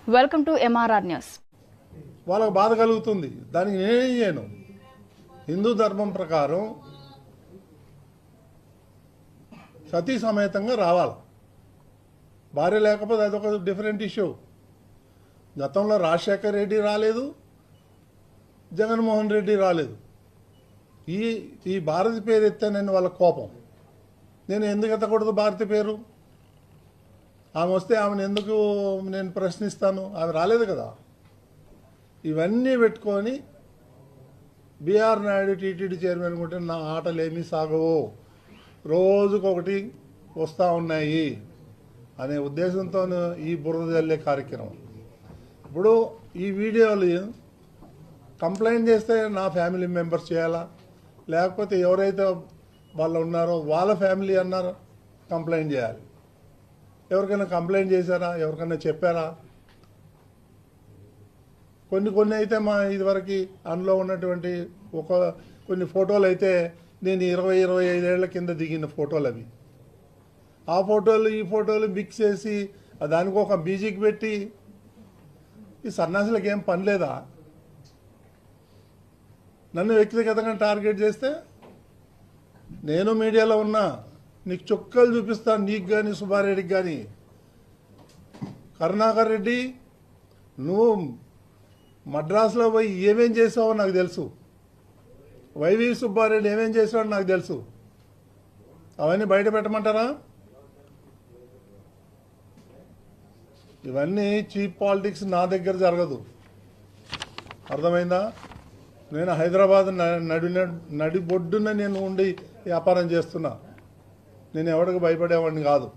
Welcome to MRR news. వాళ్ళకు బాధ కలుగుతుంది. దానికి నేనేం చేయను. హిందూ ధర్మం ప్రకారం సతీ సమేతంగా రావాలి. భార్య లేకపోతే అదొక డిఫరెంట్ ఇష్యూ. గతంలో రాజశేఖర్ రెడ్డి రాలేదు, జగన్మోహన్ రెడ్డి రాలేదు. ఈ భారతి పేరు ఎత్తానని వాళ్ళ కోపం. నేను ఎందుకు ఎత్తకూడదు భారతి పేరు? ఆమె వస్తే ఆమెను ఎందుకు నేను ప్రశ్నిస్తాను? ఆమె రాలేదు కదా. ఇవన్నీ పెట్టుకొని బీఆర్ నాయుడు టీటీడీ చైర్మన్ ఉంటే నా ఆటలు ఏమీ సాగవు, రోజుకొకటి వస్తూ ఉన్నాయి అనే ఉద్దేశంతో ఈ బురద జల్లే కార్యక్రమం. ఇప్పుడు ఈ వీడియోలు కంప్లైంట్ చేస్తే నా ఫ్యామిలీ మెంబర్స్ చేయాలా, లేకపోతే ఎవరైతే వాళ్ళు ఉన్నారో వాళ్ళ ఫ్యామిలీ అన్నారో కంప్లైంట్ చేయాలి. ఎవరికైనా కంప్లైంట్ చేశారా? ఎవరికైనా చెప్పారా? కొన్ని అయితే మా ఇదివరకు అందులో ఉన్నటువంటి కొన్ని ఫోటోలు అయితే నేను 20-25 ఏళ్ల కింద దిగిన ఫోటోలు అవి. ఆ ఫోటోలు ఈ ఫోటోలు మిక్స్ చేసి దానికి ఒక మ్యూజిక్ పెట్టి ఈ సన్యాసులకు ఏం పని లేదా? నన్ను వ్యక్తిగతంగా టార్గెట్ చేస్తే నేను మీడియాలో ఉన్నా, నీకు చుక్కలు చూపిస్తాను. నీకు కానీ సుబ్బారెడ్డికి కానీ. కరుణాకర్ రెడ్డి, నువ్వు మద్రాసులో పోయి ఏమేం చేసావో నాకు తెలుసు. వైవి సుబ్బారెడ్డి ఏమేం చేసావో నాకు తెలుసు. అవన్నీ బయట పెట్టమంటారా? ఇవన్నీ చీప్ పాలిటిక్స్ నా దగ్గర జరగదు. అర్థమైందా? నేను హైదరాబాద్ నడిబొడ్డున నేను ఉండి వ్యాపారం చేస్తున్నా. నేను ఎవరికి భయపడేవాడిని కాదు.